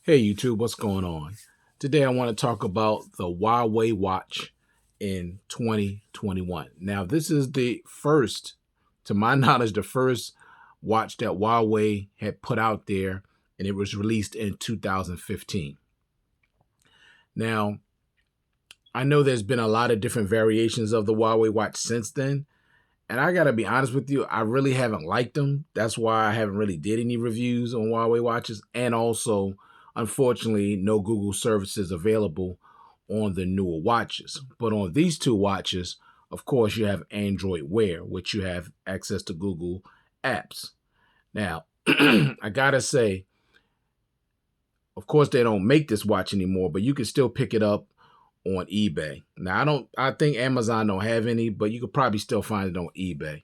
Hey YouTube, what's going on? Today I want to talk about the Huawei Watch in 2021. Now, this is the first, to my knowledge, the first watch that Huawei had put out there, and it was released in 2015. Now, I know there's been a lot of different variations of the Huawei Watch since then, and I gotta be honest with you, I really haven't liked them. That's why I haven't really did any reviews on Huawei watches. And also, unfortunately, no Google services available on the newer watches. But on these two watches, of course, you have Android Wear, which you have access to Google apps. Now, I gotta say, of course, they don't make this watch anymore, but you can still pick it up on eBay. Now, I think Amazon don't have any, but you could probably still find it on eBay,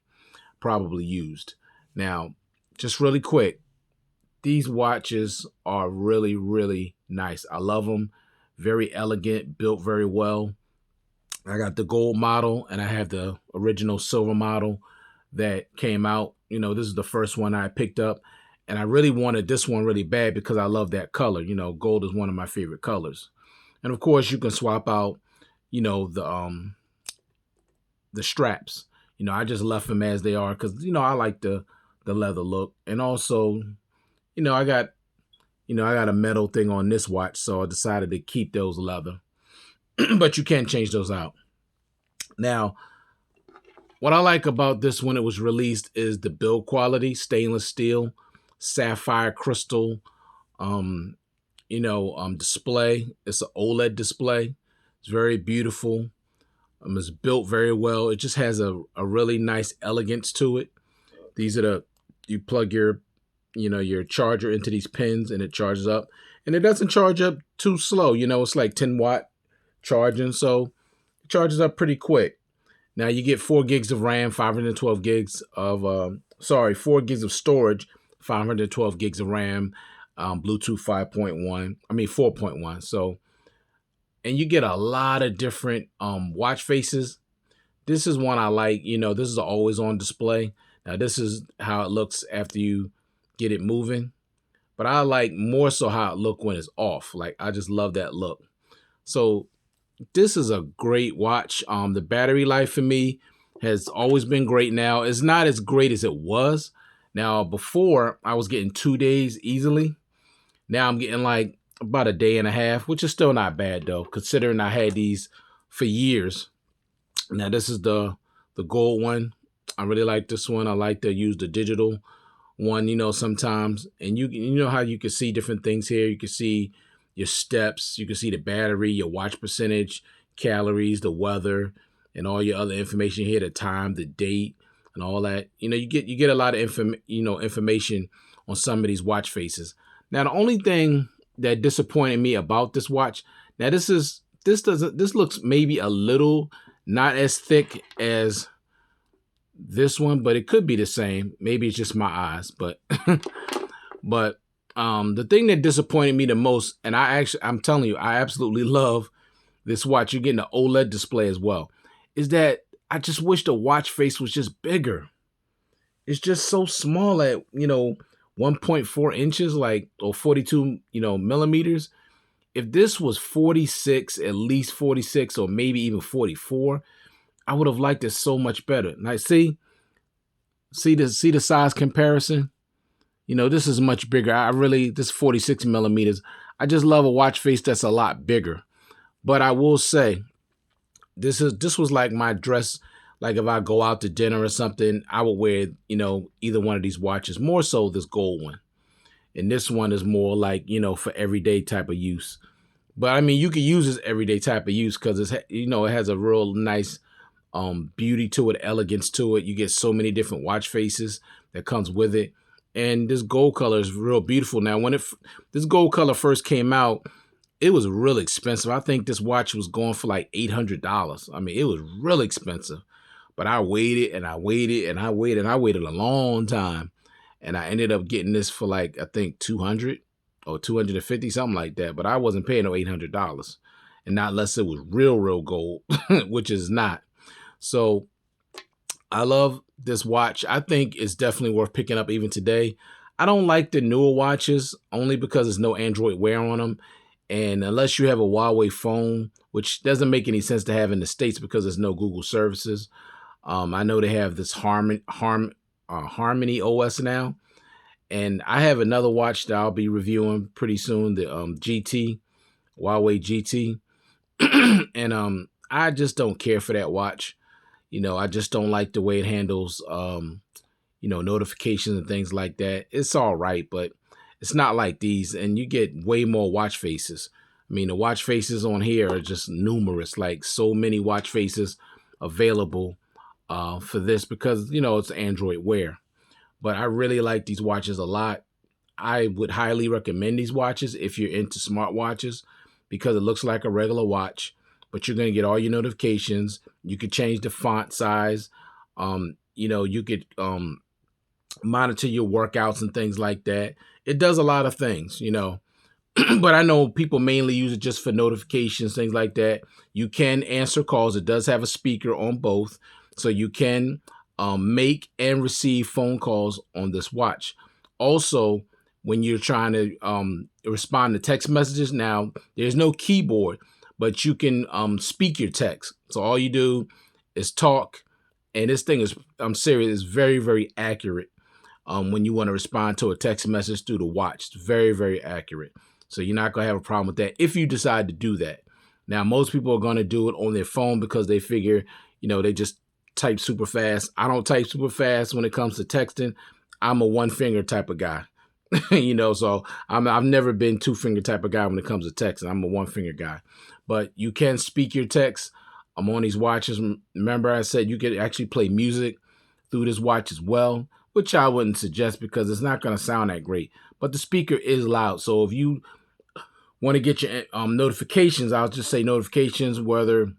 probably used. Now, just really quick, these watches are really, really nice. I love them. Very elegant, built very well. I got the gold model and I have the original silver model that came out. You know, this is the first one I picked up, and I really wanted this one really bad because I love that color. You know, gold is one of my favorite colors. And of course, you can swap out, you know, the straps. You know, I just left them as they are because, you know, I like the leather look. And also, you know, I got a metal thing on this watch, so I decided to keep those leather. But you can change those out. Now, what I like about this when it was released is the build quality: stainless steel, sapphire crystal, display. It's an OLED display. It's very beautiful. It's built very well. It just has a really nice elegance to it. These are you plug your charger into these pins and it charges up. And it doesn't charge up too slow. You know, it's like 10-watt charging, so it charges up pretty quick. Now you get 4 gigs of RAM, 512 gigs of 4 gigs of storage, 512 gigs of RAM, Bluetooth 4.1. So, and you get a lot of different watch faces. This is one I like. You know, this is always on display. Now this is how it looks after you get it moving, but I like more so how it look when it's off. Like, I just love that look. So this is a great watch. The battery life for me has always been great. Now it's not as great as it was. Now before, I was getting 2 days easily. Now I'm getting like about a day and a half, which is still not bad though, considering I had these for years. Now this is the gold one. I really like this one. I like to use the digital one, you know, sometimes. And you know how you can see different things here. You can see your steps, you can see the battery, your watch percentage, calories, the weather, and all your other information here, the time, the date, and all that. You know, you get a lot of information on some of these watch faces. Now, the only thing that disappointed me about this watch, now this looks maybe a little not as thick as this one, but it could be the same. Maybe it's just my eyes, but the thing that disappointed me the most, and I'm telling you, I absolutely love this watch. You're getting an OLED display as well, is that I just wish the watch face was just bigger. It's just so small at, 1.4 inches, like, or 42, millimeters. If this was 46, at least 46, or maybe even 44, I would have liked it so much better. Now, see the size comparison. You know, this is much bigger. This 46 millimeters. I just love a watch face that's a lot bigger. But I will say, this was like my dress. Like if I go out to dinner or something, I would wear, either one of these watches. More so this gold one. And this one is more like, for everyday type of use. But I mean, you could use this everyday type of use because it has a real nice beauty to it, elegance to it. You get so many different watch faces that comes with it. And this gold color is real beautiful. Now, when this gold color first came out, it was really expensive. I think this watch was going for like $800. I mean, it was really expensive. But I waited and I waited and I waited and I waited a long time. And I ended up getting this for like, I think 200 or 250, something like that. But I wasn't paying no $800. And not unless it was real gold, which is not. So I love this watch. I think it's definitely worth picking up even today. I don't like the newer watches only because there's no Android Wear on them. And unless you have a Huawei phone, which doesn't make any sense to have in the States because there's no Google services. I know they have this Harmony OS now. And I have another watch that I'll be reviewing pretty soon, the GT, Huawei GT. And I just don't care for that watch. I just don't like the way it handles notifications and things like that. It's all right, but it's not like these. And you get way more watch faces. I mean, the watch faces on here are just numerous, like so many watch faces available for this because, it's Android Wear. But I really like these watches a lot. I would highly recommend these watches if you're into smartwatches because it looks like a regular watch, but you're going to get all your notifications. You could change the font size. You could monitor your workouts and things like that. It does a lot of things, but I know people mainly use it just for notifications, things like that. You can answer calls. It does have a speaker on both, so you can make and receive phone calls on this watch. Also, when you're trying to respond to text messages, now there's no keyboard, but you can speak your text. So all you do is talk, and this thing is, I'm serious, is very, very accurate. When you want to respond to a text message through the watch, it's very, very accurate. So you're not going to have a problem with that if you decide to do that. Now, most people are going to do it on their phone because they figure, they just type super fast. I don't type super fast when it comes to texting. I'm a one finger type of guy, so I've never been two finger type of guy when it comes to texting. I'm a one finger guy, but you can speak your text. I'm on these watches. Remember I said you could actually play music through this watch as well, which I wouldn't suggest because it's not going to sound that great, but the speaker is loud. So if you want to get your notifications, I'll just say notifications, whether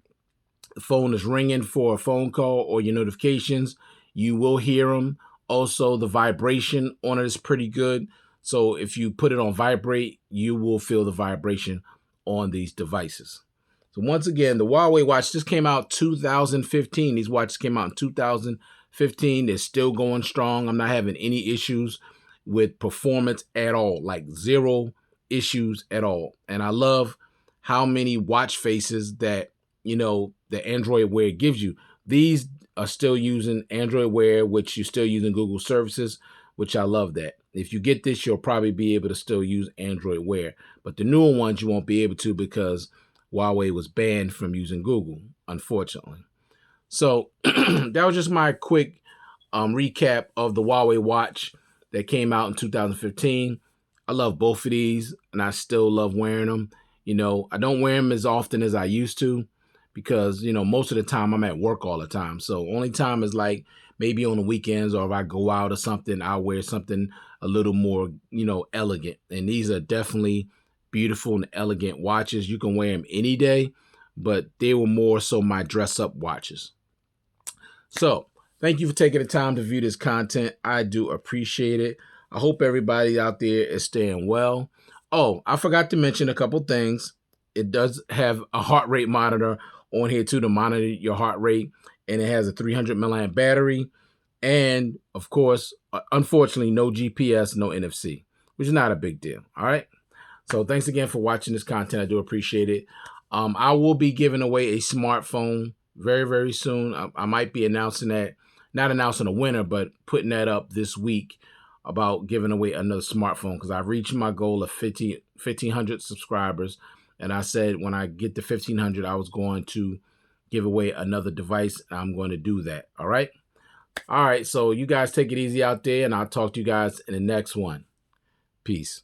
the phone is ringing for a phone call or your notifications, you will hear them. Also, the vibration on it is pretty good. So if you put it on vibrate, you will feel the vibration on these devices. So once again, the Huawei watch just came out 2015. These watches came out in 2015. They're still going strong. I'm not having any issues with performance at all, like zero issues at all. And I love how many watch faces that, the Android Wear gives you. These are still using Android Wear, which you're still using Google services, which I love that. If you get this, you'll probably be able to still use Android Wear. But the newer ones, you won't be able to because Huawei was banned from using Google, unfortunately. So that was just my quick recap of the Huawei watch that came out in 2015. I love both of these, and I still love wearing them. I don't wear them as often as I used to because, most of the time I'm at work all the time. So only time is like maybe on the weekends or if I go out or something, I'll wear something a little more, elegant. And these are definitely beautiful and elegant watches. You can wear them any day, but they were more so my dress up watches. So thank you for taking the time to view this content. I do appreciate it. I hope everybody out there is staying well. Oh, I forgot to mention a couple things. It does have a heart rate monitor on here too to monitor your heart rate, and it has a 300 milliamp battery. And of course, unfortunately, no GPS, no NFC, which is not a big deal. All right. So thanks again for watching this content. I do appreciate it. I will be giving away a smartphone very, very soon. I might be announcing that, not announcing a winner, but putting that up this week about giving away another smartphone because I've reached my goal of 1,500 subscribers. And I said when I get to 1,500, I was going to give away another device. I'm going to do that. All right. All right. So you guys take it easy out there, and I'll talk to you guys in the next one. Peace.